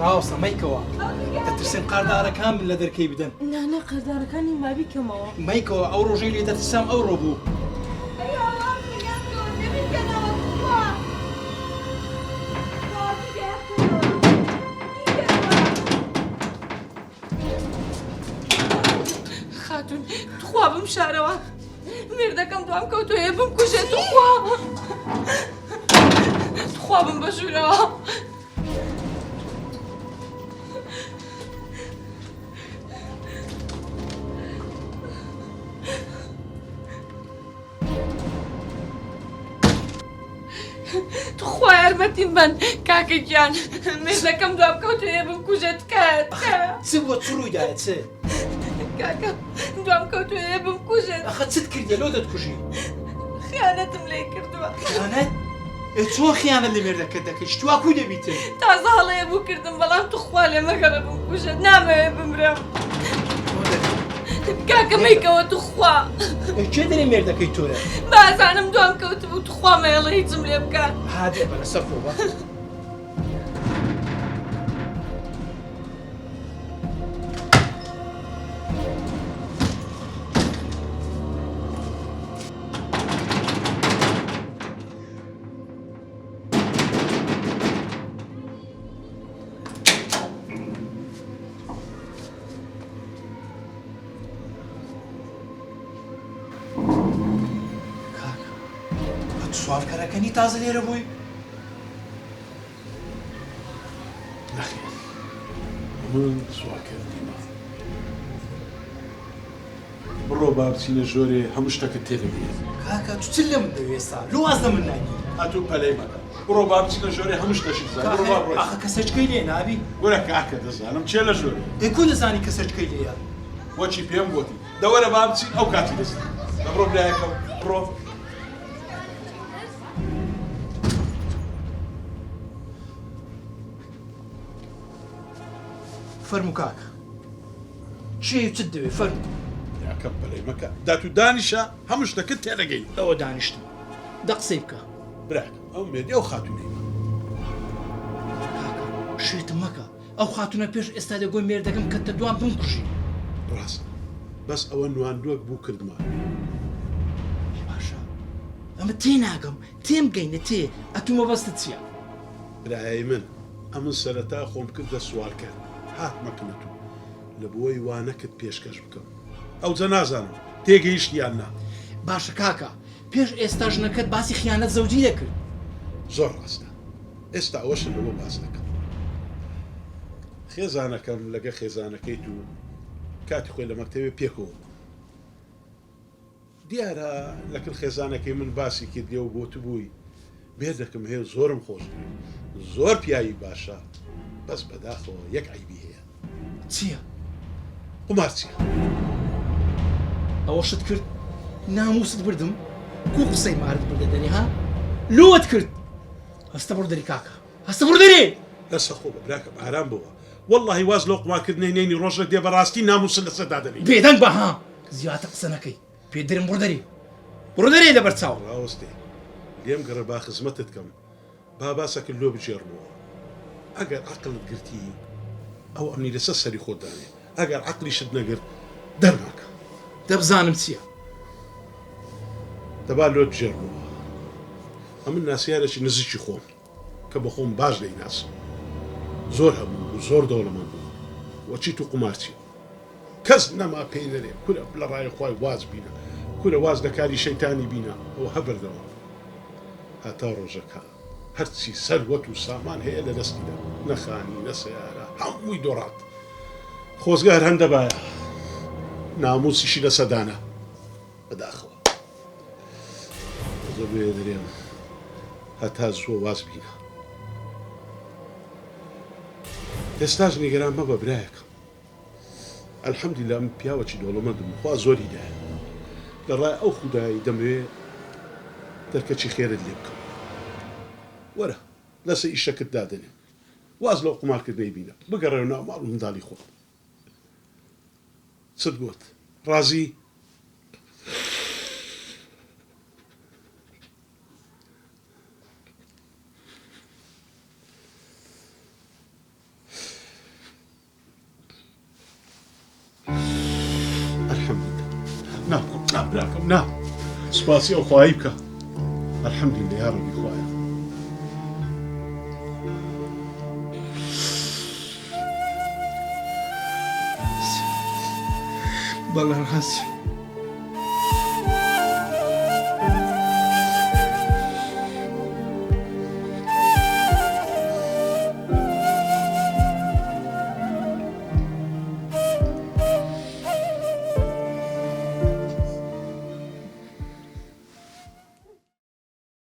ڕاوسە مەیکەوە دەترسێن قاردارەکان من لە دەرکەی بدەن نانە قەردارەکانی مابیکەمەوە مەیکەوە ئەو ڕۆژەی لێ دەترسام ئەو ڕۆ بوو خاتون تخوا بمشارەوە مێردەکەم دوام کەوتوێ بمکوژێت تخوا بم بەژوورەوە تخوا یارمەتیم بن کاکە گیان مێردەکەم دوام کەوتوێ بمکوژێت کات چ بۆ چ ڕوویدایە چ کاکە دوام کەوتوێ بمکوژێت ئەخە چت کردە لۆ دەتکوژی خیانەتم لێ کردووە خیانەت چۆن خیانەت لە مێردەکەت دەکەیت شتوا کوی دەبیتن تازە هەڵەیە بوو کردم بەڵام تخوا لێ مەگەڕە بمکوژێت نامەوێ بمرم کاکە مەیکەوە تخوا کێ دەرێ مێردەکەی تۆرە بازانم دوام کەوتبوو تخوا مەیڵە هیچم لێ بکات هادێ بەرە سەفۆوە سوالکەرەکەنی تازە لێرە بووی نەخێر من سوالکەردیمە بڕۆ با بچینە ژۆرێ هەموو شتەکەت تێدەبێت کاکە تو چ لە من دەوێستا لۆ واز لە من نانی هاتوو پەلەی مەکە بڕۆ با بچینە ژۆرێ هەموو شتەشی بزانێ بڕۆ با بڕۆ ئاخە کەسەچکەی لێ نابی وەرە کاکە دەزانم چێ لە ژۆرێ ئێکو دەزانی کەسەچکەی لێیە وەچی پێم گوتی دەوەرە با بچین ئەو کاتی دەست دەبڕۆ برایەکە بڕۆ فەرموو کاکە چێ چت دەوێ فەرموو یاکەم پەلەی مەکە دات و دانیشە هەموو شتەکەت تێدەگەین ئەوە دانیشتم دە قسەی بکە براکە ئەو مێدی ئەو خاتونەی کاکە شێتم مەکە ئەو خاتونە پێش ئێستا دەگۆی مێردەکەم کەتە دوام بمکوژی ڕاست بەس ئەوە نواندووەک بوو کردمان باشە ئەمە تێ ناگەم تێم گەینە تێ ئەتومە بەستت چییە برایەی من ئەمن سەرەتا خۆم کردە سوالکەر هات مەکنەت و لە بۆی وانەکت پێشکەش بکەم ئەو جە نازانم تێگەیشت یان نا باشە کاکە پێش ئێستا ژنەکەت باسی خیانەت زەوجی دەکرد زۆر ڕاستە ئێستا ئەوەشن لەوە باس دەکەم خێزانەکەم لەگە خێزانەکەیت و کاتی خۆی لە مەکتەوێ پێکەوە دیارە لەکن خێزانەکەی من باسی کردێ و بۆ تو بووی بێ دەکەم هەیە زۆرم خۆش زۆر پیاوی باشە بەس بەداخەوە یەک عیبی هەیە چییە قمار چییە ئەوە شت کرد ناموست بردم کو قسەی مارد بردە دەری ها لۆت کرد هەستە بڕ دەری کاکە هەستە بڕ دەرێ لەسە خۆ بە براکەم ئارام بووە واللهی واز لەو قمارکردنەی نێنی ڕۆژێک دێ بەڕاستی ناموسن لەسەردا دەبێت بێدەنگ بەها زیاتر قسە نەکەی پێ دەرم بڕ دەری بڕ دەرێ لەبەر چاو ڕاوەستێ لێم گەڕە با خزمەتت کەم با باسەکە لۆ بجێڕمەوە ئەگەر عەقڵت گرتی ئەو ئەمنی لەسەر سەری خۆدانێ ئەگەر عەقلیشت نەگرت دەرناکە دەبزانم چییە دەبا لۆ بجێڕمەوە ئەمن ناسیارێکی نزیکی خۆم کە بە خۆم باش دەیناسم زۆر هەبوو و زۆر دەوڵەمەند بوو وەچیت و قومارچی کەس نەما پێی نەرێ کورە لە ڕای خوای واز بینە کورە واز لە کاری شەیتانی بینە ئەوە هەبردەوە هەتا ڕۆژەکە هەرچی سەروەت و سامان هەیە لە دەستیدا نەخانی نەسەیارە هەمووی دۆڕات خۆزگار هەندە باە ناموسیشی لە سەدانە بەداخەوە زۆر بێ دەرێم هەتا زۆ واز بینە ئێستاش نیگەران مەبە برایەکە ئەلحەمدولیلا من پیاوەکی دەوڵەمەندم خوا زۆری دایە لە ڕای ئەو خودایی دەمەوێ دەرکەچی خێرت لێ بکەم وەرە لەسە ئیشەکەت دادەنێ واز لەو قومارکردنەی بینە بگەڕێ ناو ماڵ و منداڵی خۆ چت گوت ڕازی نام براکەم نام سوپاسی ئەو خوای بکە الحەمدولله یا ڕەبی خوایە بەڵێ ڕاست